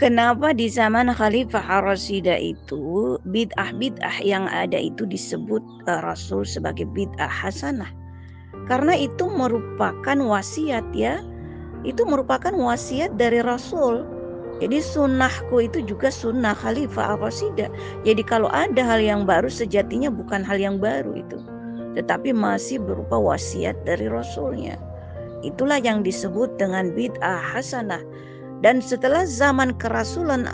Kenapa di zaman Khalifah Ar-Rasyidah itu bid'ah-bid'ah yang ada itu disebut Rasul sebagai bid'ah hasanah? Karena itu merupakan wasiat ya. Itu merupakan wasiat dari Rasul. Jadi sunnahku itu juga sunnah Khalifah Ar-Rasyidah. Jadi kalau ada hal yang baru sejatinya bukan hal yang baru itu, tetapi masih berupa wasiat dari Rasulnya. Itulah yang disebut dengan bid'ah hasanah. Dan setelah zaman kerasulan,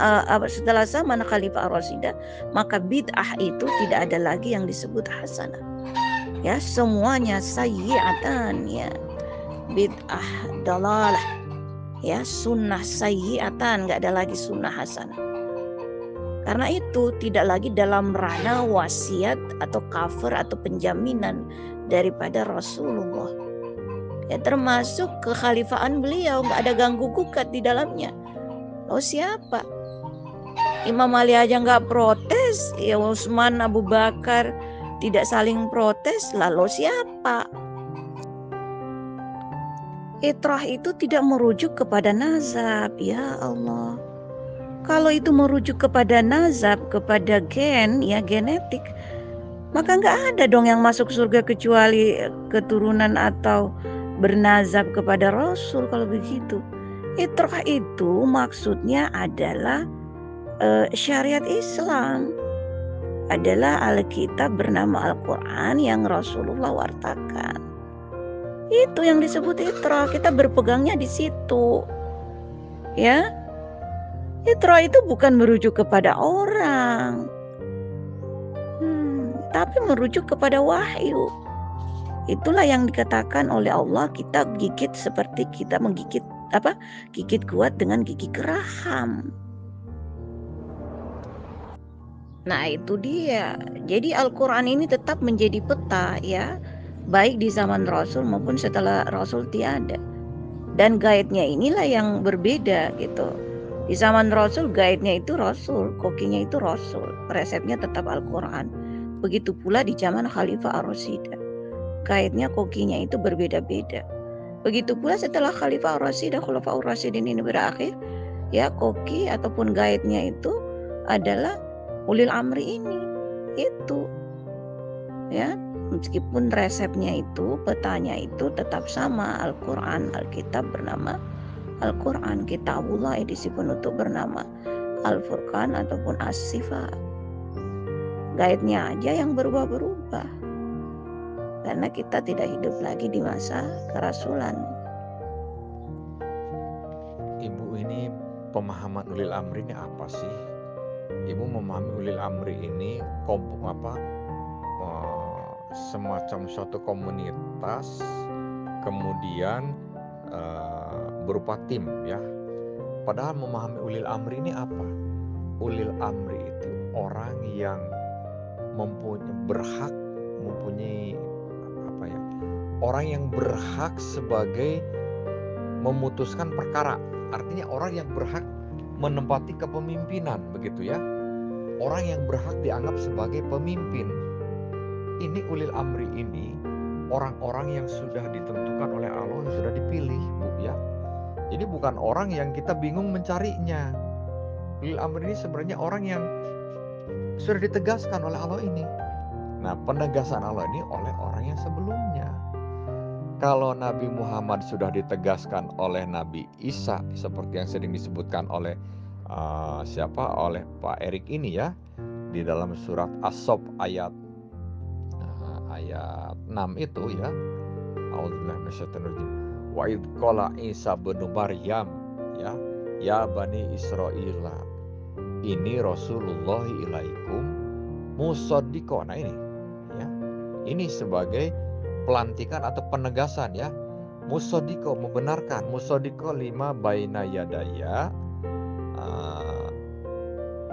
setelah zaman Khalifah Ar-Rasyidah, maka bid'ah itu tidak ada lagi yang disebut hasanah. Ya, semuanya sayyi'atan ya. Bid'ah dalalah. Ya, sunnah sayyi'atan, nggak ada lagi sunnah hasanah. Karena itu tidak lagi dalam ranah wasiat atau cover atau penjaminan daripada Rasulullah. Ya, termasuk kekhalifahan beliau nggak ada ganggu gugat di dalamnya. Oh siapa? Imam Ali aja nggak protes, ya Utsman, Abu Bakar tidak saling protes, lalu siapa? Itrah itu tidak merujuk kepada nazab, ya Allah. Kalau itu merujuk kepada nazab, kepada gen, ya genetik, maka nggak ada dong yang masuk surga kecuali keturunan atau bernazab kepada Rasul kalau begitu. Itrah itu maksudnya adalah syariat Islam, adalah Alkitab bernama Al-Quran yang Rasulullah wartakan. Itu yang disebut itrah, kita berpegangnya di situ. Ya, itrah itu bukan merujuk kepada orang, tapi merujuk kepada wahyu. Itulah yang dikatakan oleh Allah, kita gigit seperti kita menggigit gigit kuat dengan gigi geraham. Nah itu dia. Jadi Al-Quran ini tetap menjadi peta ya, baik di zaman Rasul maupun setelah Rasul tiada. Dan guide-nya inilah yang berbeda gitu. Di zaman Rasul guide-nya itu Rasul, kokinya itu Rasul, resepnya tetap Al-Quran. Begitu pula di zaman Khalifah Ar-Rasyidah, guide-nya kokinya itu berbeda-beda. Begitu pula setelah Khalifah Ar-Rasyidah, Khulafaur Rasyidin ini berakhir, ya koki ataupun guide-nya itu adalah ulil amri ini. Itu ya, meskipun resepnya itu, petanya itu tetap sama, Al-Quran, Alkitab bernama Al-Quran, Kitabullah edisi penutup bernama Al-Furqan ataupun As-Sifa. Guide-nya aja yang berubah-berubah, karena kita tidak hidup lagi di masa kerasulan. Ibu, ini pemahaman ulil amri ini apa sih? Ibu memahami ulil amri ini semacam suatu komunitas, kemudian berupa tim ya. Padahal memahami ulil amri ini apa? Ulil amri itu orang yang orang yang berhak sebagai memutuskan perkara. Artinya orang yang berhak menempati kepemimpinan, begitu ya. Orang yang berhak dianggap sebagai pemimpin. Ini ulil amri ini orang-orang yang sudah ditentukan oleh Allah, yang sudah dipilih, Bu ya. Jadi bukan orang yang kita bingung mencarinya. Ulil amri ini sebenarnya orang yang sudah ditegaskan oleh Allah ini. Nah, penegasan Allah ini oleh orang yang sebelumnya. Kalau Nabi Muhammad sudah ditegaskan oleh Nabi Isa, seperti yang sering disebutkan oleh oleh Pak Erik ini ya, di dalam surat As-Sof ayat 6 itu ya. A'udzubillahi minasyaitonirrajim. Wa idz qala Isa bin Maryam ya bani Israil, ini Rasulullah ilaikum musaddiqo. Nah ini ya. Ini sebagai pelantikan atau penegasan ya. Musaddiqo, membenarkan. Musaddiqo lima baina yadaya.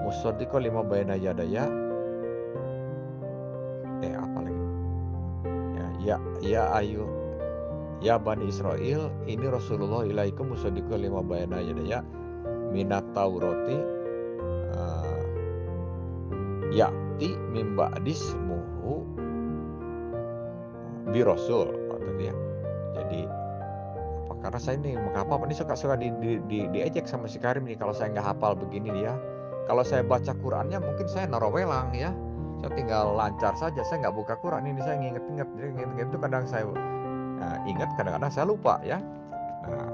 Musaddiqo lima baina yadaya. Apa lagi? Ya bani Israel, ini Rasulullah ilaikum musaddiqo lima baina yadaya minat taurati ya'ti min ba'dismuhu bi rasul. Jadi karena saya ini menghafal ini suka diejek sama si Karim nih kalau saya nggak hafal begini nih ya. Kalau saya baca Qurannya mungkin saya naruh welang ya. Saya tinggal lancar saja, saya nggak buka Quran ini, saya nginget-nginget. Jadi nginget-nginget itu kadang saya ingat, kadang-kadang saya lupa ya. Nah,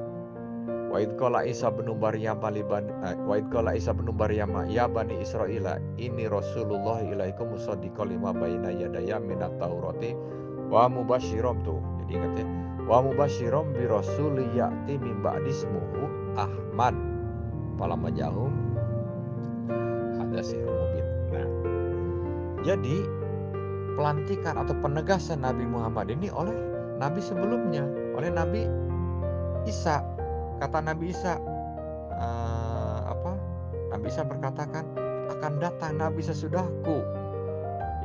wa id qala Isa bin Maryam ya bani Israila inni rasulullah ilaikum musaddiqan lima baina yadaya minat taurati wa mubasyirom tuh. Jadi ingat ya. Wa mubasyirom bi rasul ya'ti min ba'di ismuhu Ahmad. Falamma jahum hadza sihrun mubin. Nah, jadi pelantikan atau penegasan Nabi Muhammad ini oleh nabi sebelumnya, oleh Nabi Isa. Kata Nabi Isa, Nabi Isa berkatakan akan datang nabi sesudahku,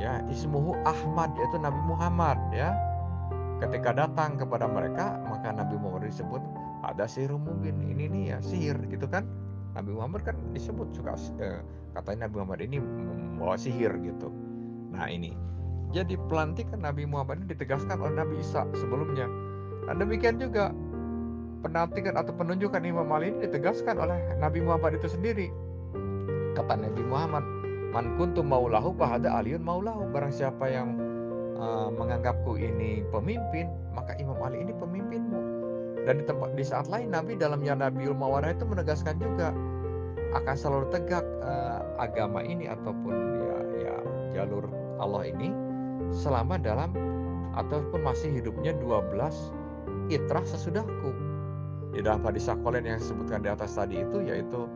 ya, ismuhu Ahmad, yaitu Nabi Muhammad, ya. Ketika datang kepada mereka, maka Nabi Muhammad disebut ada sihir mubin. Ini nih ya sihir, gitu kan? Nabi Muhammad kan disebut suka katanya Nabi Muhammad ini membawa sihir gitu. Nah ini, jadi pelantikan Nabi Muhammad ini ditegaskan oleh Nabi Isa sebelumnya. Dan demikian juga pelantikan atau penunjukan Imam Ali ini ditegaskan oleh Nabi Muhammad itu sendiri. Kata Nabi Muhammad, man kuntu maulahu fahada aliyun maulahu. Barang siapa yang menganggapku ini pemimpin, maka Imam Ali ini pemimpinmu. Dan di saat lain Nabi dalam Ya Nabiul Mawadah itu menegaskan juga akan selalu tegak agama ini ataupun ya jalur Allah ini selama dalam ataupun masih hidupnya 12 itrah sesudahku. Di dalam hadis Saqalain yang disebutkan di atas tadi itu, yaitu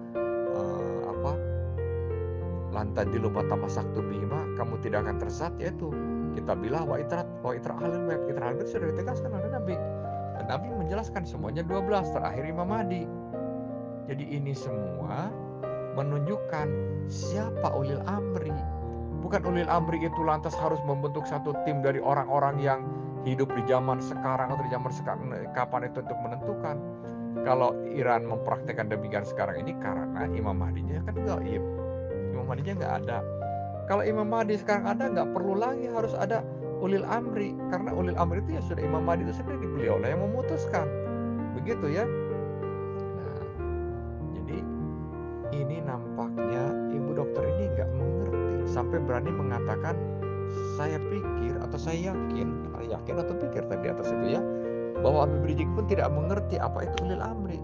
lantadilu matamasaktu bihima, kamu tidak akan tersesat, yaitu kitabillah wa itra ahlul bait. Itra ahlul bait sudah ditegaskan oleh Nabi. Dan Nabi menjelaskan semuanya 12, terakhir Imam Mahdi. Jadi ini semua menunjukkan siapa ulil amri. Bukan ulil amri itu lantas harus membentuk satu tim dari orang-orang yang hidup di zaman sekarang atau di zaman kapan itu untuk menentukan. Kalau Iran mempraktekkan demikian sekarang ini karena Imam Mahdinya kan gaib. Imam Mahdinya nggak ada. Kalau Imam Mahdi sekarang ada, nggak perlu lagi harus ada ulil amri, karena ulil amri itu ya sudah Imam Mahdi itu sendiri, beliau lah yang memutuskan, begitu ya. Nah, jadi ini nampaknya ibu dokter ini nggak mengerti sampai berani mengatakan saya pikir atau saya yakin atau pikir tadi atas itu ya, bahwa Habib Rizik pun tidak mengerti apa itu ulil amri.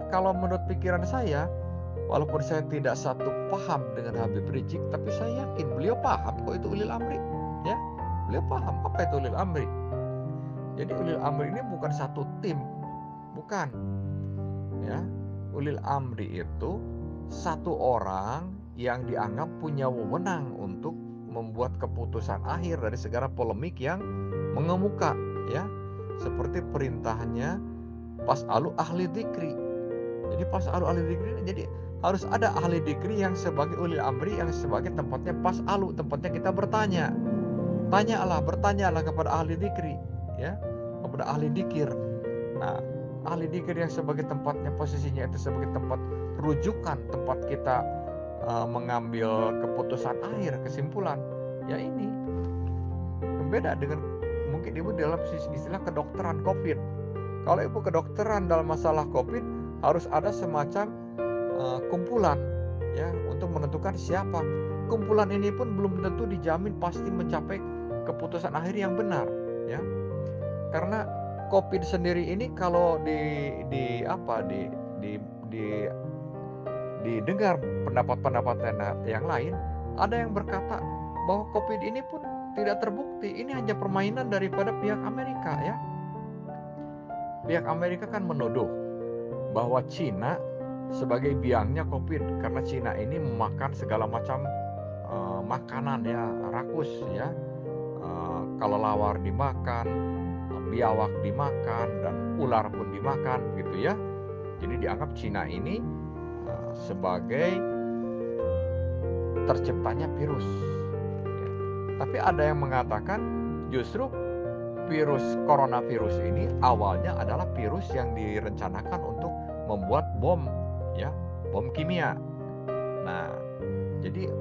Kalau menurut pikiran saya, walaupun saya tidak satu paham dengan Habib Rizik, tapi saya yakin beliau paham kok itu ulil amri, ya. Beliau paham apa itu ulil amri. Jadi ulil amri ini bukan satu tim, bukan, ya. Ulil amri itu satu orang yang dianggap punya wewenang untuk membuat keputusan akhir dari segala polemik yang mengemuka, ya. Seperti perintahnya pas'alu ahli dzikri. Jadi pas'alu ahli dzikri, jadi harus ada ahli dzikri yang sebagai ulil amri, yang sebagai tempatnya pas'alu, tempatnya kita bertanya. Bertanyalah kepada ahli dzikri, ya, kepada ahli dzikir. Nah, ahli dzikir yang sebagai tempatnya, posisinya itu sebagai tempat rujukan, tempat kita mengambil keputusan akhir, kesimpulan. Ya ini berbeda dengan mungkin ibu dalam istilah kedokteran COVID. Kalau ibu kedokteran dalam masalah COVID harus ada semacam kumpulan, ya, untuk menentukan siapa. Kumpulan ini pun belum tentu dijamin pasti mencapai keputusan akhir yang benar, ya. Karena COVID sendiri ini kalau didengar pendapat-pendapat yang lain, ada yang berkata bahwa COVID ini pun tidak terbukti, ini hanya permainan daripada pihak Amerika, ya. Pihak Amerika kan menuduh bahwa Cina sebagai biangnya COVID, karena Cina ini memakan segala macam makanan, ya, rakus, ya. Kalau lawar dimakan, biawak dimakan, dan ular pun dimakan, gitu ya. Jadi dianggap Cina ini sebagai terciptanya virus, ya. Tapi ada yang mengatakan justru virus coronavirus ini awalnya adalah virus yang direncanakan untuk membuat bom, ya, bom kimia. Nah, jadi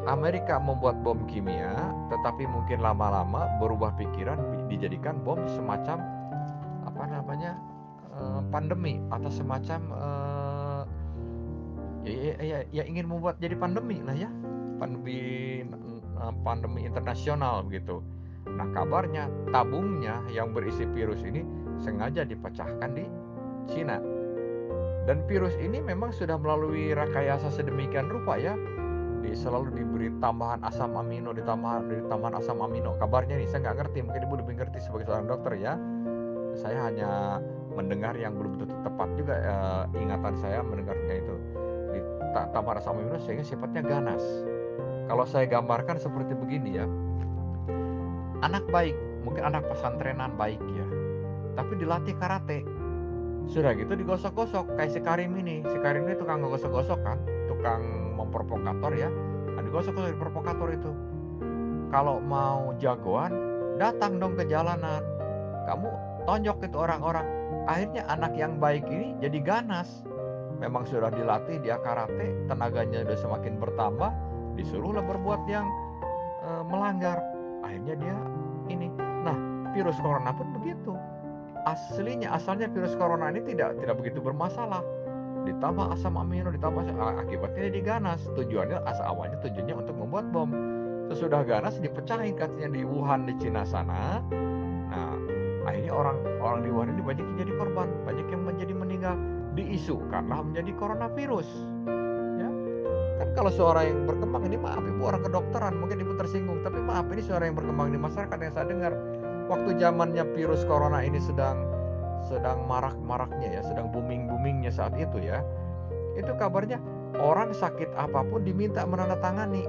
Amerika membuat bom kimia, tetapi mungkin lama-lama berubah pikiran, dijadikan bom semacam pandemi atau semacam ya ingin membuat jadi pandemi lah ya, pandemi internasional begitu. Nah, kabarnya tabungnya yang berisi virus ini sengaja dipecahkan di Cina. Dan virus ini memang sudah melalui rekayasa sedemikian rupa ya, selalu diberi tambahan asam amino, tambahan asam amino. Kabarnya nih, saya nggak ngerti, mungkin ibu lebih ngerti sebagai seorang dokter ya. Saya hanya mendengar yang belum tentu tepat juga, ingatan saya mendengarnya itu. Tambahan asam amino sehingga sifatnya ganas. Kalau saya gambarkan seperti begini ya, anak baik, mungkin anak pesantrenan baik ya, tapi dilatih karate. Sudah gitu digosok-gosok kayak si Karim ini. Si Karim ini tukang gosok-gosok kan, tukang memprovokator ya. Nah, digosok-gosok provokator itu. Kalau mau jagoan, datang dong ke jalanan. Kamu tonjok itu orang-orang. Akhirnya anak yang baik ini jadi ganas. Memang sudah dilatih dia karate, tenaganya sudah semakin bertambah, disuruhlah berbuat yang melanggar. Akhirnya dia ini. Nah, virus corona pun begitu. Asalnya virus corona ini tidak begitu bermasalah. Ditambah asam amino, akibatnya dia ganas. Awalnya tujuannya untuk membuat bom. Sesudah ganas dipecahin katanya di Wuhan di Cina sana. Nah, akhirnya orang di Wuhan ini banyak yang jadi korban, banyak yang menjadi meninggal, diisukanlah menjadi coronavirus. Ya. Kan kalau suara yang berkembang ini, maaf ibu orang kedokteran, mungkin ibu tersinggung, tapi maaf ini suara yang berkembang di masyarakat yang saya dengar. Waktu zamannya virus corona ini sedang marak-maraknya ya, sedang booming-boomingnya saat itu ya. Itu kabarnya orang sakit apapun diminta menandatangani.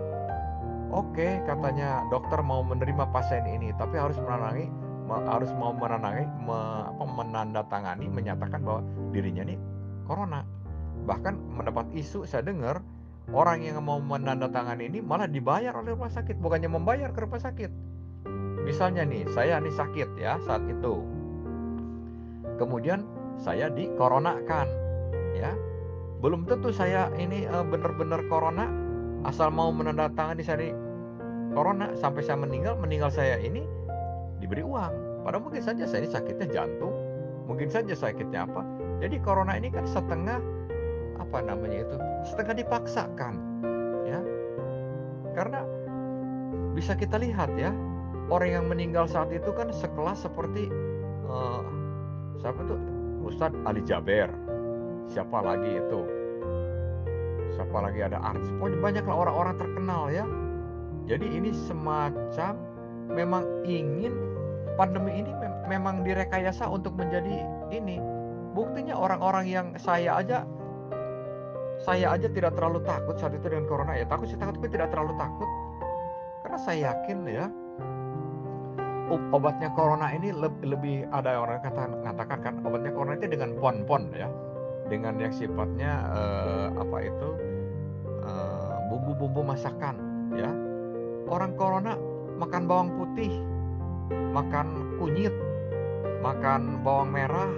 Oke, katanya dokter mau menerima pasien ini, tapi harus menandatangani, menyatakan bahwa dirinya ini corona. Bahkan mendapat isu saya dengar orang yang mau menandatangani ini malah dibayar oleh rumah sakit, bukannya membayar ke rumah sakit. Misalnya nih, saya nih sakit ya saat itu. Kemudian saya dikoronakan ya. Belum tentu saya ini benar-benar corona, asal mau menandatangani saya corona sampai saya meninggal saya ini diberi uang. Padahal mungkin saja saya ini sakitnya jantung, mungkin saja sakitnya apa. Jadi corona ini kan setengah setengah dipaksakan ya. Karena bisa kita lihat ya, orang yang meninggal saat itu kan sekelas seperti siapa tuh, Ustadz Ali Jaber, siapa lagi ada artis, pokoknya banyaklah orang-orang terkenal ya. Jadi ini semacam memang ingin pandemi ini memang direkayasa untuk menjadi ini. Buktinya orang-orang yang saya aja tidak terlalu takut saat itu dengan corona ya. Takut tapi tidak terlalu takut. Karena saya yakin ya, obatnya corona ini lebih ada orang mengatakan kan obatnya corona itu dengan pon-pon ya. Dengan yang sifatnya bumbu-bumbu masakan ya. Orang corona makan bawang putih, makan kunyit, makan bawang merah,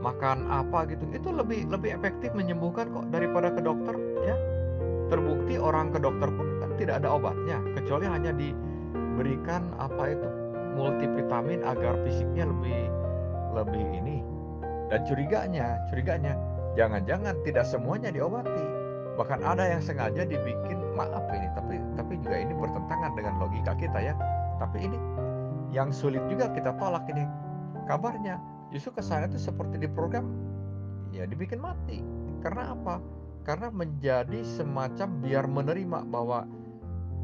makan apa gitu, itu lebih efektif menyembuhkan kok daripada ke dokter ya. Terbukti orang ke dokter pun kan tidak ada obatnya, kecuali hanya diberikan multivitamin agar fisiknya lebih ini. Dan curiganya jangan-jangan tidak semuanya diobati, bahkan ada yang sengaja dibikin, maaf ini tapi juga ini bertentangan dengan logika kita ya. Tapi ini yang sulit juga kita tolak ini. Kabarnya justru kesana itu seperti di program ya dibikin mati. Karena apa? Karena menjadi semacam biar menerima bahwa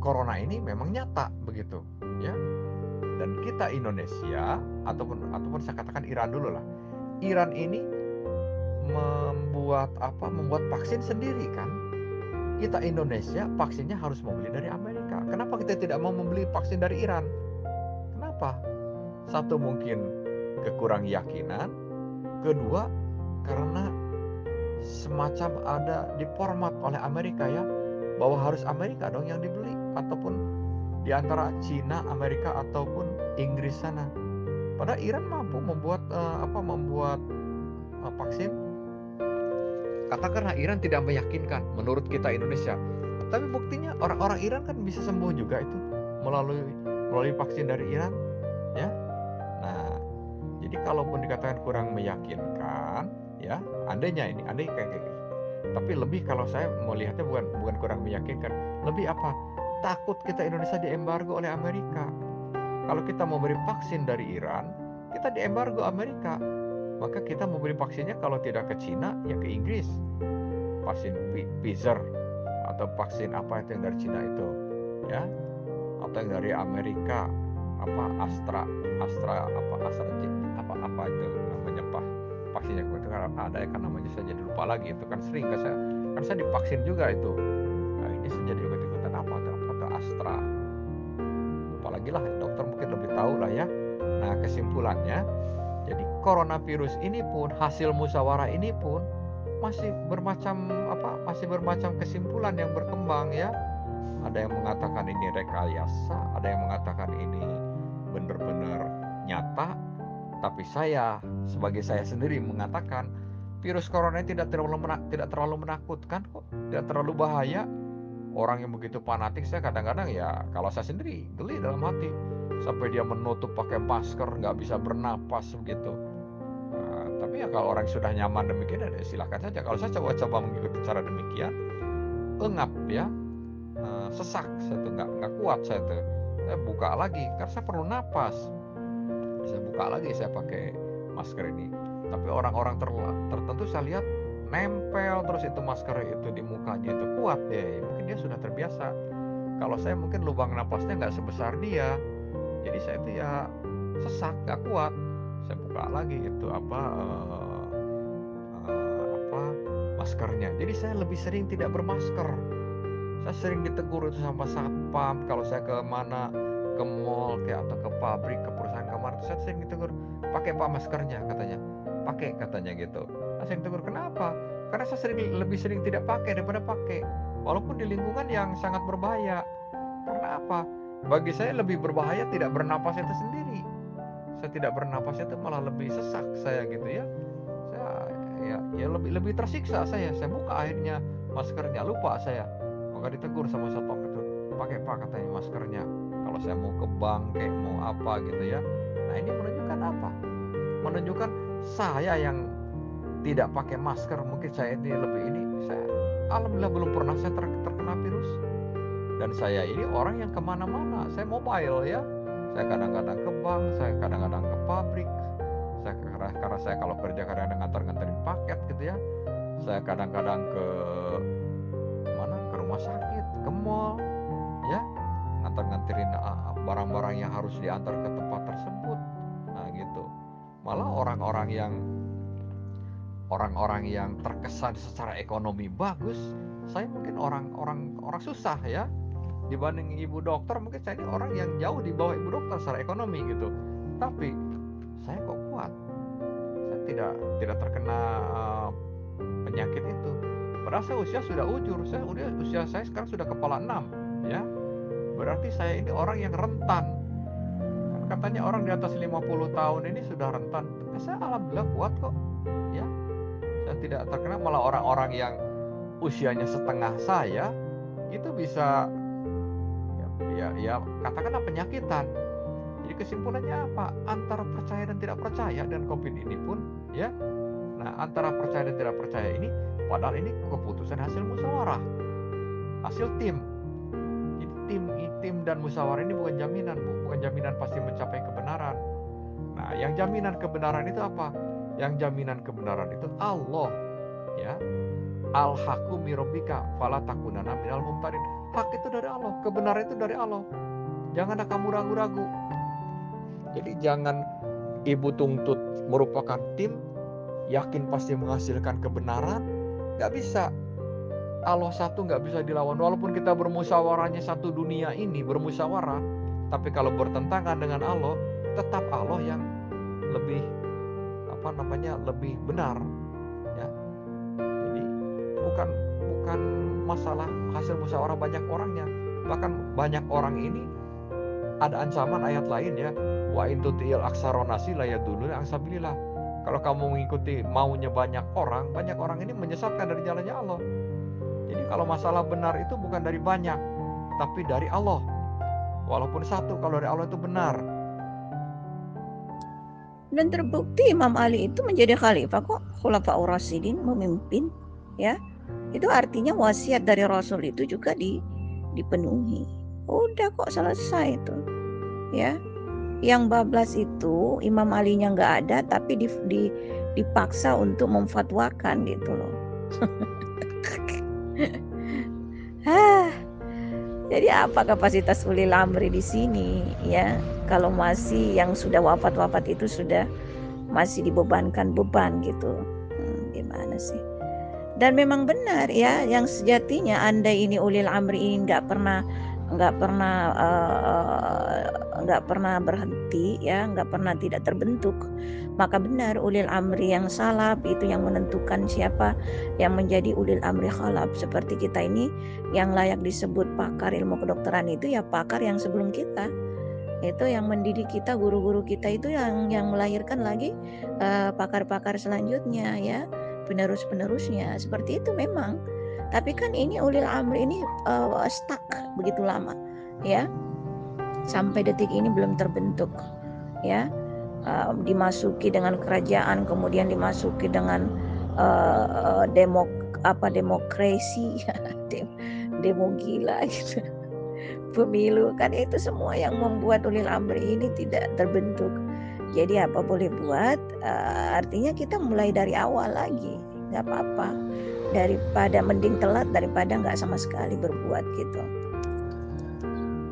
corona ini memang nyata begitu ya. Dan kita Indonesia ataupun saya katakan Iran dulu lah. Iran ini membuat vaksin sendiri kan. Kita Indonesia vaksinnya harus membeli dari Amerika. Kenapa kita tidak mau membeli vaksin dari Iran? Kenapa? Satu, mungkin kekurang yakinan. Kedua, karena semacam ada diformat oleh Amerika ya, bahwa harus Amerika dong yang dibeli, ataupun di antara Cina, Amerika ataupun Inggris sana. Padahal Iran mampu membuat vaksin. Katakanlah Iran tidak meyakinkan menurut kita Indonesia, tapi buktinya orang-orang Iran kan bisa sembuh juga itu melalui vaksin dari Iran ya. Nah, jadi kalaupun dikatakan kurang meyakinkan, ya. Andai kayak gitu. Tapi lebih kalau saya melihatnya bukan kurang meyakinkan, lebih apa? Takut kita Indonesia diembargo oleh Amerika. Kalau kita mau beri vaksin dari Iran, kita diembargo Amerika. Maka kita mau beri vaksinnya kalau tidak ke Cina, ya ke Inggris. Vaksin Pfizer atau vaksin apa itu yang dari Cina itu, ya, atau yang dari Amerika, apa Astra apa itu namanya, pak, vaksinnya itu kan ada ya, kan namanya saya jadi lupa lagi, itu kan sering kan saya divaksin juga itu. Nah, ini saya jadi ikut-ikutan apa atau Astra, lupa lagi lah, dokter mungkin lebih tahu lah ya. Nah, kesimpulannya, jadi coronavirus ini pun, hasil musyawarah ini pun masih bermacam kesimpulan yang berkembang ya. Ada yang mengatakan ini rekayasa, ada yang mengatakan ini benar-benar nyata. Tapi sebagai saya sendiri mengatakan virus corona tidak terlalu menakutkan kok, tidak terlalu bahaya. Orang yang begitu fanatik, saya kadang-kadang ya, kalau saya sendiri geli dalam hati, sampai dia menutup pakai masker, nggak bisa bernapas begitu. Tapi ya kalau orang sudah nyaman demikian, ya silahkan saja. Kalau saya coba mengikuti cara demikian, engap ya, sesak, saya tuh nggak kuat, saya buka lagi karena saya perlu napas, saya buka lagi, saya pakai masker ini. Tapi orang-orang tertentu saya lihat nempel terus itu masker itu di mukanya, itu kuat deh, mungkin dia sudah terbiasa. Kalau saya mungkin lubang napasnya nggak sebesar dia, jadi saya itu ya sesak, nggak kuat. Saya buka lagi itu maskernya. Jadi saya lebih sering tidak bermasker. Saya sering ditegur itu sama satpam kalau saya ke mall kayak atau ke pabrik, ke perusahaan kemarin, saya sering ditegur, pakai pak maskernya katanya, pakai katanya gitu. Saya sering ditegur, kenapa? Karena saya lebih sering tidak pakai daripada pakai, walaupun di lingkungan yang sangat berbahaya. Karena apa? Bagi saya lebih berbahaya tidak bernapas itu sendiri. Saya tidak bernapas itu malah lebih sesak saya gitu ya. Saya ya lebih tersiksa saya buka akhirnya maskernya, lupa saya. Maka ditegur sama satpam itu, pakai pak katanya maskernya kalau saya mau ke bank kayak mau apa gitu ya. Nah, ini menunjukkan apa? Menunjukkan saya yang tidak pakai masker, mungkin saya alhamdulillah belum pernah saya terkena virus. Dan saya ini orang yang kemana-mana, saya mobile ya. Saya kadang-kadang ke bank, saya kadang-kadang ke pabrik, karena saya kalau kerja kadang-kadang nganterin paket gitu ya. Saya kadang-kadang ke rumah sakit, ke mall ya, nganterin barang-barang yang harus diantar ke tempat tersebut. Nah gitu. Malah orang-orang yang terkesan secara ekonomi bagus, saya mungkin orang susah ya. Dibanding ibu dokter, mungkin saya ini orang yang jauh di bawah ibu dokter secara ekonomi gitu. Tapi saya kok kuat. Saya tidak terkena penyakit itu. Padahal saya usia sudah ujur. Usia saya sekarang sudah kepala 6 ya. Berarti saya ini orang yang rentan. Kan katanya orang di atas 50 tahun ini sudah rentan. Saya alhamdulillah kuat kok. Ya. Saya tidak terkena, malah orang-orang yang usianya setengah saya itu bisa ya katakanlah penyakitan. Jadi kesimpulannya apa? Antara percaya dan tidak percaya dan COVID ini pun ya. Nah, antara percaya dan tidak percaya ini, padahal ini keputusan hasil musyawarah, hasil tim. Jadi tim dan musyawarah ini bukan jaminan pasti mencapai kebenaran. Nah, yang jaminan kebenaran itu apa? Yang jaminan kebenaran itu Allah ya. Al-haqqu mirabbika fala takunanna minal mumtarin. Hak itu dari Allah, kebenaran itu dari Allah. Jangan ada kamu ragu-ragu. Jadi jangan ibu tuntut merupakan tim, yakin pasti menghasilkan kebenaran. Gak bisa. Allah satu gak bisa dilawan. Walaupun kita bermusyawarahnya satu dunia ini bermusyawarah, tapi kalau bertentangan dengan Allah, tetap Allah yang lebih lebih benar ya. Jadi bukan masalah hasil musyawarah banyak orangnya. Bahkan banyak orang ini ada ancaman ayat lain ya, wa in tuti'il aksaronnasi la yadullu an sabilillah. Kalau kamu mengikuti maunya banyak orang ini menyesatkan dari jalannya Allah. Jadi kalau masalah benar itu bukan dari banyak, tapi dari Allah. Walaupun satu, kalau dari Allah itu benar. Dan terbukti Imam Ali itu menjadi khalifah kok, Khulafaur Rasyidin memimpin, ya. Itu artinya wasiat dari Rasul itu juga dipenuhi. Udah kok selesai itu, ya. Yang bablas itu Imam Alinya nggak ada, tapi dipaksa untuk memfatwakan gitu loh. Jadi apa kapasitas ulil amri di sini, ya? Kalau masih yang sudah wafat-wafat itu sudah masih dibebankan beban gitu. Gimana sih? Dan memang benar ya, yang sejatinya andai ini ulil amri ini nggak pernah nggak pernah berhenti, ya, nggak pernah tidak terbentuk, maka benar ulil amri yang salaf itu yang menentukan siapa yang menjadi ulil amri khalaf. Seperti kita ini yang layak disebut pakar ilmu kedokteran itu ya pakar yang sebelum kita, itu yang mendidik kita, guru-guru kita itu yang melahirkan lagi pakar-pakar selanjutnya, ya, penerus-penerusnya. Seperti itu memang. Tapi kan ini ulil amri ini stuck begitu lama, ya, sampai detik ini belum terbentuk, ya. Dimasuki dengan kerajaan, kemudian dimasuki dengan demokrasi, demo gila gitu, pemilu, kan itu semua yang membuat ulil amri ini tidak terbentuk. Jadi apa boleh buat, artinya kita mulai dari awal lagi, nggak apa-apa, daripada mending telat daripada nggak sama sekali berbuat gitu.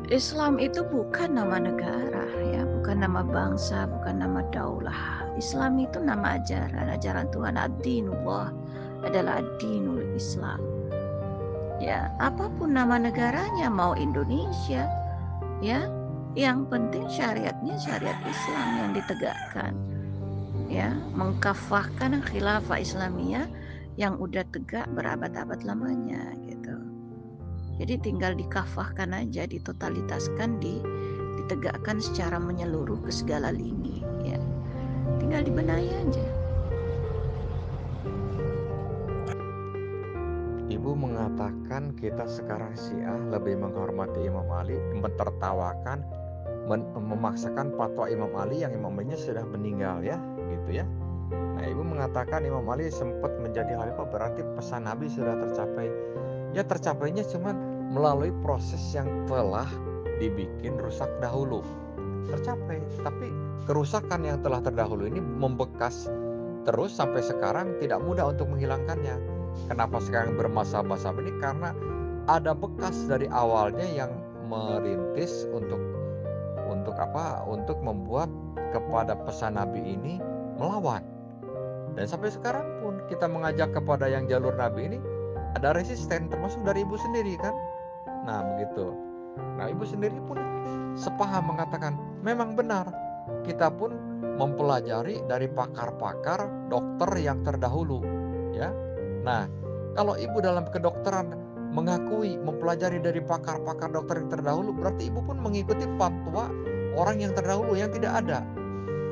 Islam itu bukan nama negara, ya, bukan nama bangsa, bukan nama daulah. Islam itu nama ajaran Tuhan. Ad-dinullah adalah ad-dinul Islam. Ya, apapun nama negaranya, mau Indonesia, ya, yang penting syariatnya syariat Islam yang ditegakkan, ya, mengkafahkan khilafah Islamiyah yang udah tegak berabad-abad lamanya gitu. Jadi tinggal dikafahkan aja, ditotalitaskan, ditegakkan secara menyeluruh ke segala lini, ya. Tinggal dibenahi aja. Ibu mengatakan kita sekarang Syiah lebih menghormati Imam Ali, mentertawakan, memaksakan fatwa Imam Ali yang Imam Ali sudah meninggal, ya, gitu ya. Nah, Ibu mengatakan Imam Ali sempat menjadi khalifah, berarti pesan Nabi sudah tercapai. Ya, tercapainya cuman melalui proses yang telah dibikin rusak dahulu. Tercapai, tapi kerusakan yang telah terdahulu ini membekas terus sampai sekarang, tidak mudah untuk menghilangkannya. Kenapa sekarang bermasalah ini? Karena ada bekas dari awalnya yang merintis untuk apa? Untuk membuat kepada pesan Nabi ini melawan. Dan sampai sekarang pun kita mengajak kepada yang jalur Nabi ini ada resisten, termasuk dari ibu sendiri kan. Nah begitu. Nah ibu sendiri pun sepaham mengatakan memang benar, kita pun mempelajari dari pakar-pakar dokter yang terdahulu, ya. Nah kalau ibu dalam kedokteran mengakui mempelajari dari pakar-pakar dokter yang terdahulu, berarti ibu pun mengikuti fatwa orang yang terdahulu yang tidak ada.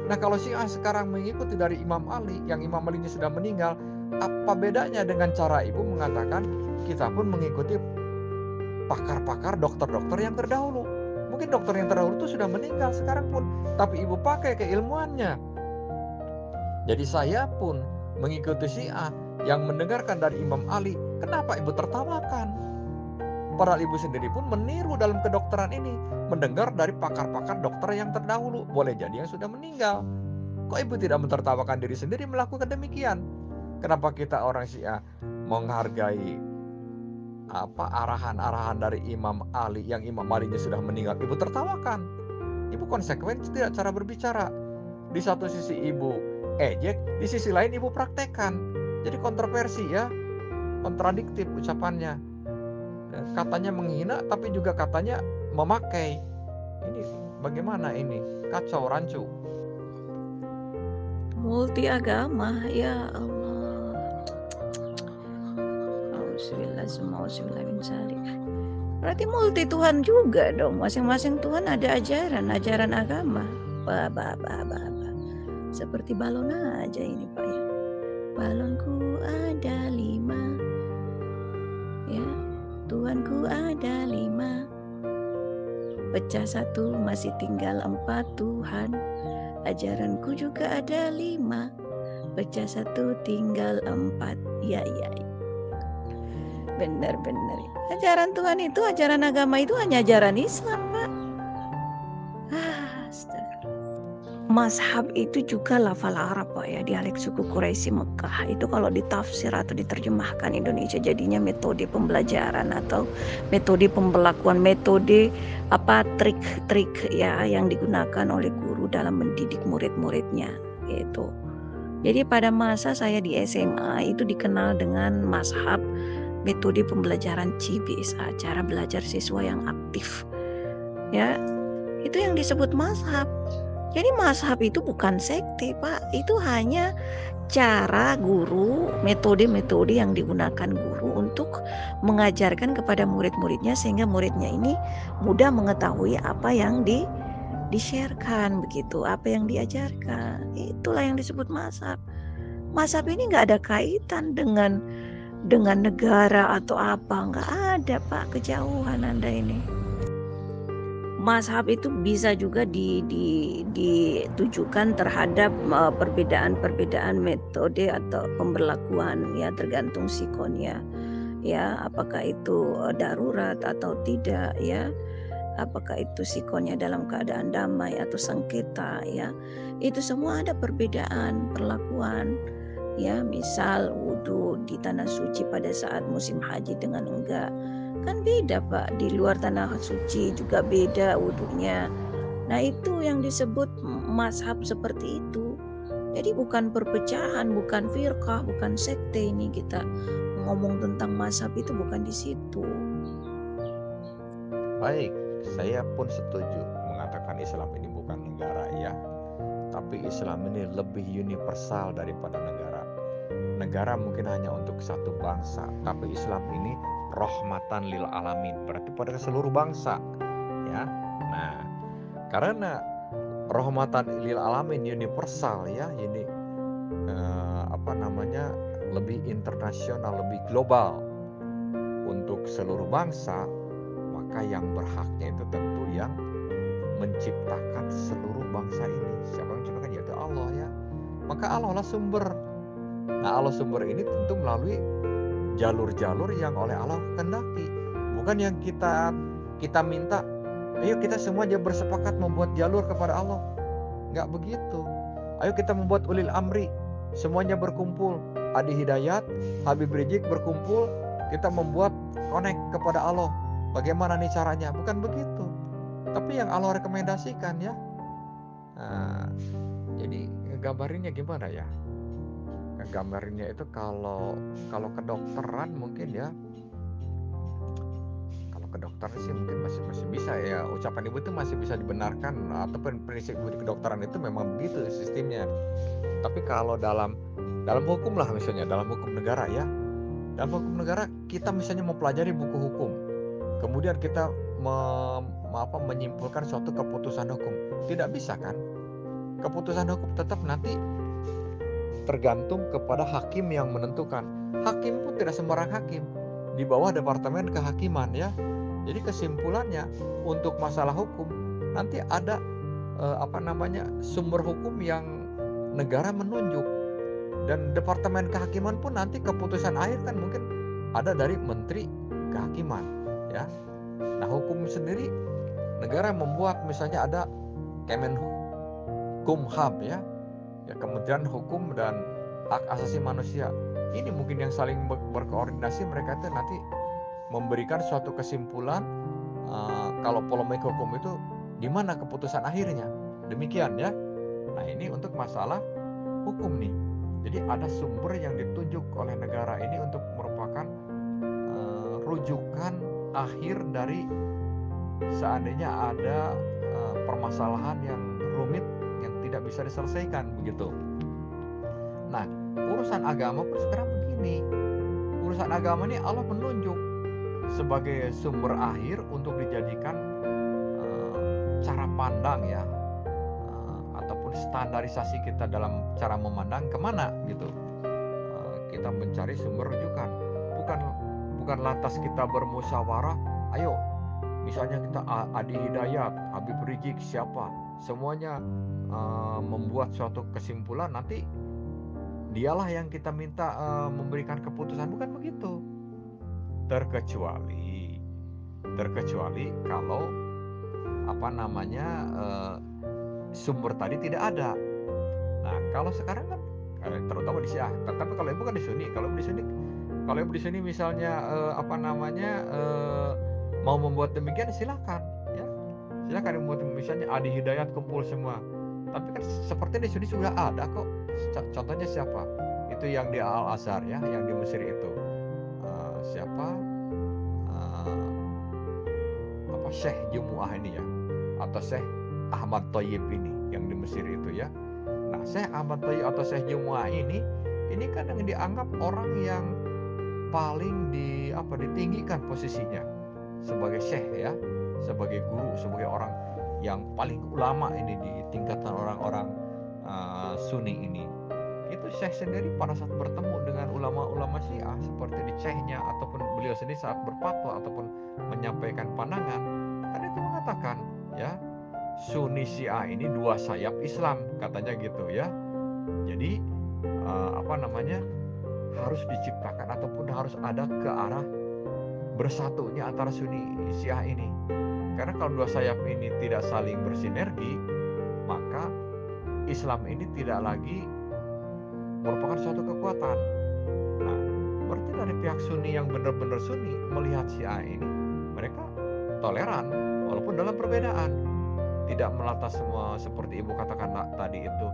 Nah kalau Syiah sekarang mengikuti dari Imam Ali, yang Imam Ali sudah meninggal, apa bedanya dengan cara ibu mengatakan kita pun mengikuti pakar-pakar dokter-dokter yang terdahulu? Mungkin dokter yang terdahulu itu sudah meninggal sekarang pun, tapi ibu pakai keilmuannya. Jadi saya pun mengikuti Syiah yang mendengarkan dari Imam Ali. Kenapa ibu tertawakan? Padahal ibu sendiri pun meniru dalam kedokteran ini, mendengar dari pakar-pakar dokter yang terdahulu, boleh jadi yang sudah meninggal. Kok ibu tidak mentertawakan diri sendiri melakukan demikian? Kenapa kita orang Syiah menghargai arahan-arahan dari Imam Ali yang Imam Ali sudah meninggal, ibu tertawakan? Ibu konsekuensi tidak cara berbicara. Di satu sisi ibu ejek, di sisi lain ibu praktekkan. Jadi kontroversi, ya, kontradiktif ucapannya. Katanya menghina tapi juga katanya memakai. Ini bagaimana ini? Kacau rancu. Multi agama, ya Allah. Berarti multi Tuhan juga dong. Masing-masing Tuhan ada ajaran agama. Seperti balon aja ini Pak, ya. Balonku ada 5, ya. Tuhanku ada 5, pecah 1 masih tinggal 4 Tuhan. Ajaranku juga ada 5, pecah 1 tinggal 4. Ya, ya, ya. Benar-benar. Ajaran Tuhan itu, ajaran agama itu hanya ajaran Islam, Pak. Astaga. Mazhab itu juga lafal Arab, Pak, ya, dialek suku Quraisy Mekah. Itu kalau ditafsir atau diterjemahkan Indonesia jadinya metode pembelajaran atau metode pembelakuan, metode trik-trik ya yang digunakan oleh guru dalam mendidik murid-muridnya gitu. Jadi pada masa saya di SMA itu dikenal dengan mazhab metode pembelajaran CBSA, cara belajar siswa yang aktif. Ya, itu yang disebut mazhab. Jadi mazhab itu bukan sekte, Pak. Itu hanya cara guru, metode-metode yang digunakan guru untuk mengajarkan kepada murid-muridnya sehingga muridnya ini mudah mengetahui apa yang di-share-kan begitu, apa yang diajarkan. Itulah yang disebut mazhab. Mazhab ini nggak ada kaitan dengan negara atau apa, nggak ada, Pak. Kejauhan Anda ini. Mazhab itu bisa juga ditujukan terhadap perbedaan-perbedaan metode atau pemberlakuan ya tergantung sikonnya ya, apakah itu darurat atau tidak ya, apakah itu sikonnya dalam keadaan damai atau sengketa ya, itu semua ada perbedaan perlakuan ya, misal wudhu di tanah suci pada saat musim haji dengan enggak kan beda, Pak. Di luar tanah suci juga beda wudhunya. Nah itu yang disebut mazhab seperti itu. Jadi bukan perpecahan, bukan firqah, bukan sekte, ini kita ngomong tentang mazhab itu bukan di situ. Baik, saya pun setuju mengatakan Islam ini bukan negara ya. Tapi Islam ini lebih universal daripada negara. Negara mungkin hanya untuk satu bangsa, tapi Islam ini rahmatan lil alamin, berarti pada seluruh bangsa ya. Nah, karena rahmatan lil alamin universal ya, ini lebih internasional, lebih global untuk seluruh bangsa, maka yang berhaknya itu tentu yang menciptakan seluruh bangsa ini. Siapa yang menciptakan? Yaitu Allah ya. Maka Allah lah sumber. Nah, Allah sumber ini tentu melalui jalur-jalur yang oleh Allah kehendaki, bukan yang kita minta. Ayo kita semua aja bersepakat membuat jalur kepada Allah. Nggak begitu. Ayo kita membuat ulil amri, semuanya berkumpul. Adi Hidayat, Habib Rizik berkumpul, kita membuat connect kepada Allah. Bagaimana nih caranya? Bukan begitu. Tapi yang Allah rekomendasikan ya. Nah, jadi gambarinnya gimana ya? Gambarinnya itu kalau kedokteran mungkin ya, kalau kedokteran sih mungkin masih bisa ya, ucapan ibu itu masih bisa dibenarkan, ataupun prinsip ibu di kedokteran itu memang begitu sistemnya. Tapi kalau dalam hukum lah, misalnya dalam hukum negara ya, dalam hukum negara kita misalnya mempelajari buku hukum, kemudian kita menyimpulkan suatu keputusan hukum, tidak bisa kan? Keputusan hukum tetap nanti tergantung kepada hakim yang menentukan. Hakim pun tidak sembarang hakim, di bawah departemen kehakiman ya. Jadi kesimpulannya untuk masalah hukum nanti ada sumber hukum yang negara menunjuk, dan departemen kehakiman pun nanti keputusan akhir kan mungkin ada dari menteri kehakiman ya. Nah, hukum sendiri negara membuat, misalnya ada Kemenkumham ya, Kementerian Hukum dan Hak Asasi Manusia. Ini mungkin yang saling berkoordinasi, mereka itu nanti memberikan suatu kesimpulan. Kalau polemik hukum itu di mana keputusan akhirnya, demikian ya. Nah, ini untuk masalah hukum nih. Jadi ada sumber yang ditunjuk oleh negara ini untuk merupakan rujukan akhir dari seandainya ada permasalahan yang rumit yang tidak bisa diselesaikan begitu. Nah, urusan agama pun sekarang begini. Urusan agama ini Allah menunjuk sebagai sumber akhir untuk dijadikan cara pandang ya, ataupun standarisasi kita dalam cara memandang kemana gitu. Kita mencari sumber rujukan, bukan lantas kita bermusyawarah. Ayo, misalnya kita Adi Hidayat, Habib Rizik, siapa, semuanya membuat suatu kesimpulan, nanti dialah yang kita minta memberikan keputusan, bukan begitu. Terkecuali kalau sumber tadi tidak ada. Nah, kalau sekarang kan terutama di Syiah, tapi kalau ibu kan di Sunni, kalau ibu di sini misalnya mau membuat demikian, silakan ya. Silakan membuat, misalnya Adi Hidayat kumpul semua. Tapi kan seperti di Sunni sudah ada kok. Contohnya siapa? Itu yang di Al Azhar ya, yang di Mesir itu. Siapa? Syekh Jumu'ah ini ya, atau Syekh Ahmad Thayyib ini yang di Mesir itu ya. Nah, Syekh Ahmad Thayyib atau Syekh Jumu'ah ini kan yang dianggap orang yang paling ditinggikan posisinya sebagai syekh ya, sebagai guru, sebagai orang yang paling ulama ini di tingkatan orang-orang Sunni ini. Itu Syekh sendiri pada saat bertemu dengan ulama-ulama Syiah seperti di Syekhnya ataupun beliau sendiri saat berfatwa ataupun menyampaikan pandangan, kan itu mengatakan ya, Sunni Syiah ini dua sayap Islam, katanya gitu ya. Jadi harus diciptakan ataupun harus ada ke arah bersatunya antara Sunni Syiah ini. Karena kalau dua sayap ini tidak saling bersinergi, maka Islam ini tidak lagi merupakan suatu kekuatan. Nah, berarti dari pihak Sunni yang benar-benar Sunni melihat Syiah ini, mereka toleran walaupun dalam perbedaan, tidak melata semua seperti ibu katakan tadi itu,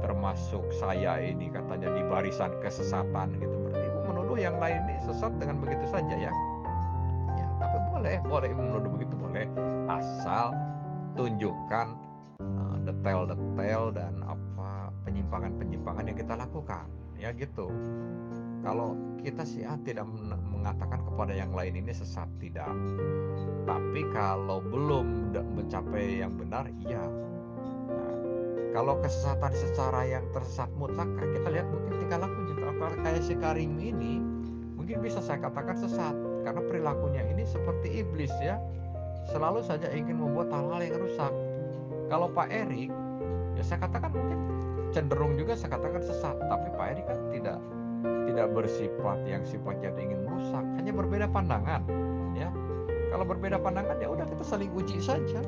termasuk saya ini katanya di barisan kesesatan gitu. Berarti ibu menuduh yang lain ini sesat dengan begitu saja ya. Ya, tapi boleh ibu menuduh begitu, boleh, asal tunjukkan detail-detail dan penyimpangan-penyimpangan yang kita lakukan ya gitu. Kalau kita sih tidak mengatakan kepada yang lain ini sesat, tidak. Tapi kalau belum mencapai yang benar, iya. Nah, kalau kesesatan secara yang tersesat mutlak, kita lihat mungkin tingkah lakunya. Kalau kayak si Karim ini, mungkin bisa saya katakan sesat karena perilakunya ini seperti iblis ya, selalu saja ingin membuat hal-hal yang rusak. Kalau Pak Erik, ya saya katakan mungkin cenderung juga saya katakan sesat, tapi Pak Erik kan tidak bersifat yang sifatnya ingin merusak, hanya berbeda pandangan ya. Kalau berbeda pandangan ya udah, kita saling uji saja.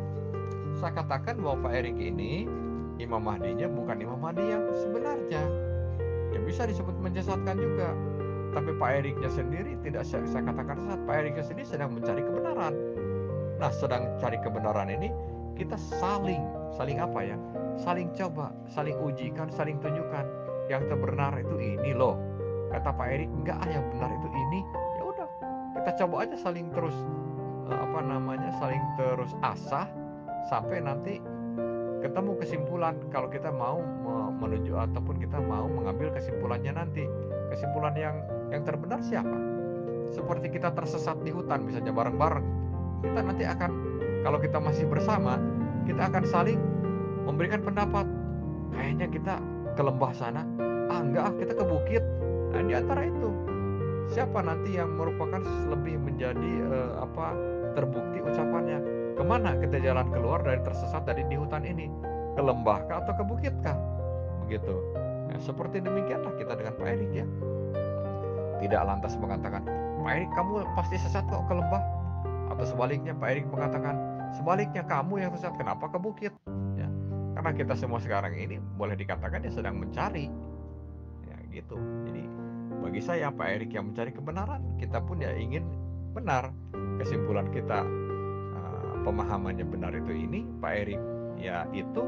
Saya katakan bahwa Pak Erik ini Imam Mahdinya bukan Imam Mahdi yang sebenarnya, ya bisa disebut menyesatkan juga. Tapi Pak Eriknya sendiri tidak saya katakan sesat. Pak Eriknya sendiri sedang mencari kebenaran. Nah, sedang cari kebenaran ini, kita saling apa ya, saling coba, saling ujikan, saling tunjukkan yang terbenar itu ini loh. Kata Pak Erik, enggak, yang benar itu ini. Ya udah, kita coba aja saling terus saling terus asah sampai nanti ketemu kesimpulan. Kalau kita mau menuju ataupun kita mau mengambil kesimpulannya nanti, kesimpulan yang terbenar siapa? Seperti kita tersesat di hutan misalnya bareng-bareng, kita nanti akan, kalau kita masih bersama, kita akan saling memberikan pendapat. Kayaknya kita ke lembah sana, enggak, kita ke bukit. Nah, di antara itu siapa nanti yang merupakan lebih menjadi terbukti ucapannya? Kemana kita jalan keluar dari tersesat dari di hutan ini? Ke lembah kah atau ke bukit kah? Begitu. Nah, seperti demikianlah kita dengan Pak Erik ya. Tidak lantas mengatakan, Pak Erik kamu pasti sesat kok ke lembah. Atau sebaliknya Pak Erik mengatakan, sebaliknya kamu yang sesat, kenapa ke bukit? Ya. Karena kita semua sekarang ini boleh dikatakan ya sedang mencari. Ya gitu. Jadi bagi saya Pak Erik yang mencari kebenaran, kita pun ya ingin benar. Kesimpulan kita pemahamannya benar itu ini, Pak Erik ya itu,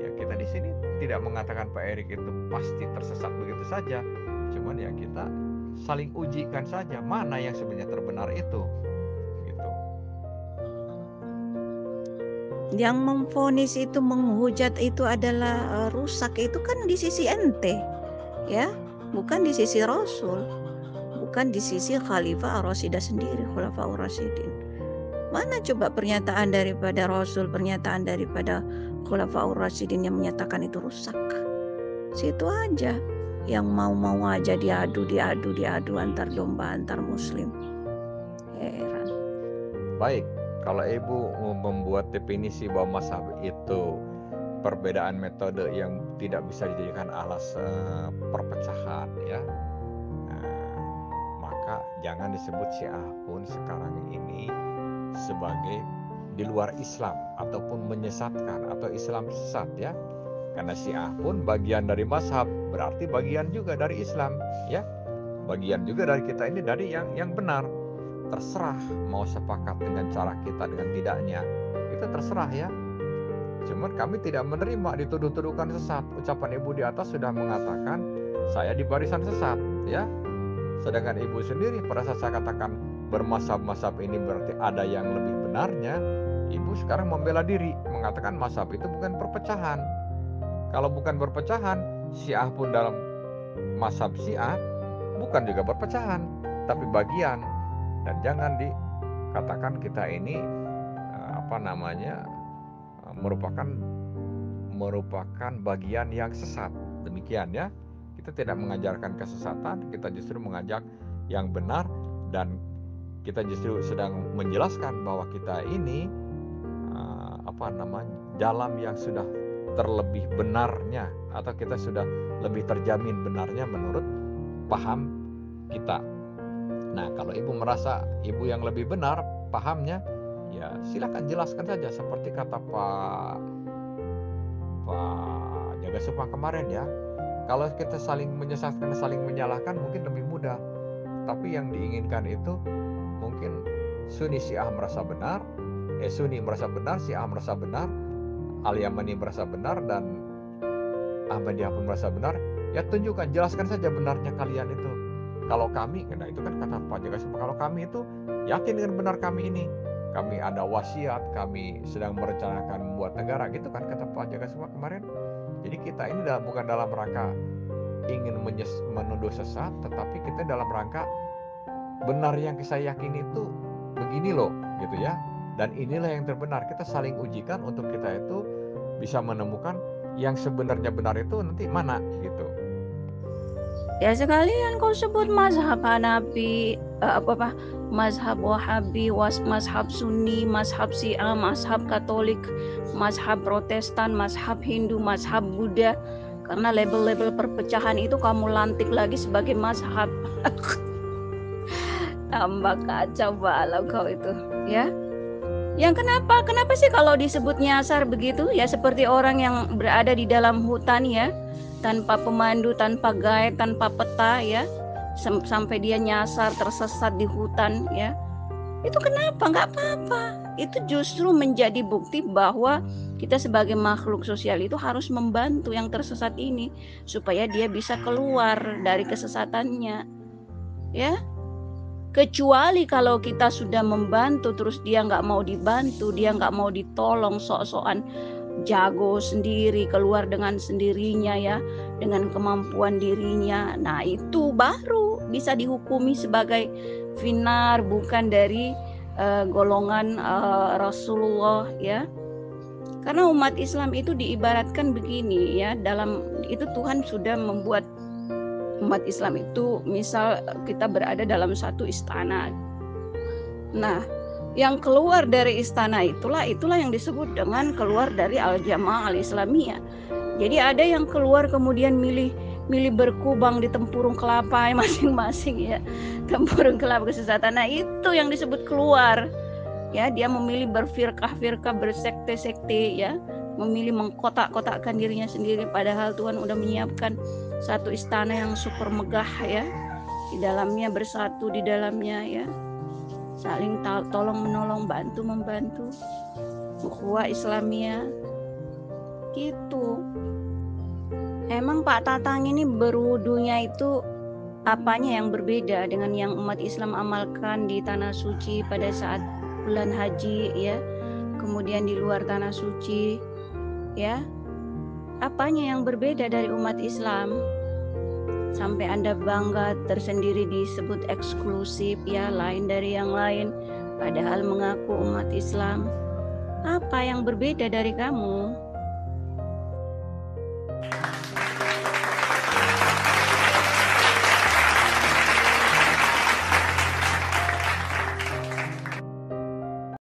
ya kita di sini tidak mengatakan Pak Erik itu pasti tersesat begitu saja. Cuman ya kita saling ujikan saja mana yang sebenarnya terbenar itu. Gitu. Yang memvonis itu, menghujat itu adalah rusak, itu kan di sisi ente ya, bukan di sisi Rasul, bukan di sisi Khalifah Ar-Rashidah sendiri, Khulafaur Rasyidin. Mana coba pernyataan daripada Rasul, pernyataan daripada Khulafaur Rasyidin yang menyatakan itu rusak? Situ aja yang mau aja diadu antar domba, antar muslim. Heran. Baik, kalau ibu membuat definisi bahwa mazhab itu perbedaan metode yang tidak bisa dijadikan alas perpecahan ya. Maka jangan disebut Syiah pun sekarang ini sebagai di luar Islam ataupun menyesatkan atau Islam sesat ya. Karena Syiah pun bagian dari mazhab, berarti bagian juga dari Islam ya. Bagian juga dari kita ini dari yang benar. Terserah mau sepakat dengan cara kita dengan tidaknya, itu terserah ya. Cuman kami tidak menerima dituduh-tuduhkan sesat. Ucapan ibu di atas sudah mengatakan saya di barisan sesat ya. Sedangkan ibu sendiri pada saat saya katakan bermazhab-mazhab ini berarti ada yang lebih benarnya, ibu sekarang membela diri mengatakan mazhab itu bukan perpecahan. Kalau bukan perpecahan, Syiah pun dalam mazhab Syiah bukan juga perpecahan, tapi bagian. Dan jangan dikatakan kita ini merupakan bagian yang sesat. Demikian ya. Kita tidak mengajarkan kesesatan, kita justru mengajak yang benar, dan kita justru sedang menjelaskan bahwa kita ini dalam yang sudah terlebih benarnya, atau kita sudah lebih terjamin benarnya menurut paham kita. Nah, kalau ibu merasa ibu yang lebih benar pahamnya, ya silakan jelaskan saja seperti kata Pak Jaga Supa kemarin ya. Kalau kita saling menyesatkan, saling menyalahkan mungkin lebih mudah. Tapi yang diinginkan itu mungkin Sunni Syiah merasa benar, Sunni merasa benar, Syiah merasa benar, Al-Yamani merasa benar, dan Ahmadiyah pun merasa benar. Ya tunjukkan, jelaskan saja benarnya kalian itu. Kalau kami, nah itu kan kata Pak Jaga Supa, kalau kami itu yakin dengan benar kami ini, kami ada wasiat, kami sedang merencanakan membuat negara, gitu kan kata Pak Jaga Supa kemarin. Jadi kita ini bukan dalam rangka ingin menuduh sesat, tetapi kita dalam rangka benar yang saya yakini itu begini loh, gitu ya. Dan inilah yang terbenar. Kita saling ujikan untuk kita itu bisa menemukan yang sebenarnya benar itu nanti mana, gitu. Ya sekalian kau sebut mazhab Hanafi, mazhab Wahabi, mazhab Sunni, mazhab Syiah, mazhab Katolik, mazhab Protestan, mazhab Hindu, mazhab Buddha. Karena label-label perpecahan itu kamu lantik lagi sebagai mazhab. Tambah kacau balau kau itu, ya. Yang kenapa sih kalau disebut nyasar begitu? Ya seperti orang yang berada di dalam hutan ya, tanpa pemandu, tanpa guide, tanpa peta ya, sampai dia nyasar tersesat di hutan ya. Itu kenapa? Nggak apa-apa. Itu justru menjadi bukti bahwa kita sebagai makhluk sosial itu harus membantu yang tersesat ini supaya dia bisa keluar dari kesesatannya ya. Kecuali kalau kita sudah membantu terus dia nggak mau dibantu, dia nggak mau ditolong, sok-sokan jago sendiri, keluar dengan sendirinya ya, dengan kemampuan dirinya. Nah itu baru bisa dihukumi sebagai finar, bukan dari golongan Rasulullah ya. Karena umat Islam itu diibaratkan begini ya, dalam itu Tuhan sudah membuat umat Islam itu, misal kita berada dalam satu istana. Nah, yang keluar dari istana itulah yang disebut dengan keluar dari Al-Jamaah Al-Islamiyah. Jadi ada yang keluar kemudian milih berkubang di tempurung kelapa masing-masing ya, tempurung kelapa kesesatan. Nah, itu yang disebut keluar. Ya, dia memilih berfirqah-firqah, bersekte-sekte ya, memilih mengkotak-kotakkan dirinya sendiri, padahal Tuhan udah menyiapkan satu istana yang super megah ya, di dalamnya bersatu di dalamnya ya, saling tolong menolong, bantu membantu, ukhuwah Islamiyah gitu. Emang Pak Tatang ini berwudunya itu apanya yang berbeda dengan yang umat Islam amalkan di tanah suci pada saat bulan haji ya, kemudian di luar tanah suci ya? Apanya yang berbeda dari umat Islam sampai Anda bangga tersendiri disebut eksklusif ya, lain dari yang lain, padahal mengaku umat Islam? Apa yang berbeda dari kamu?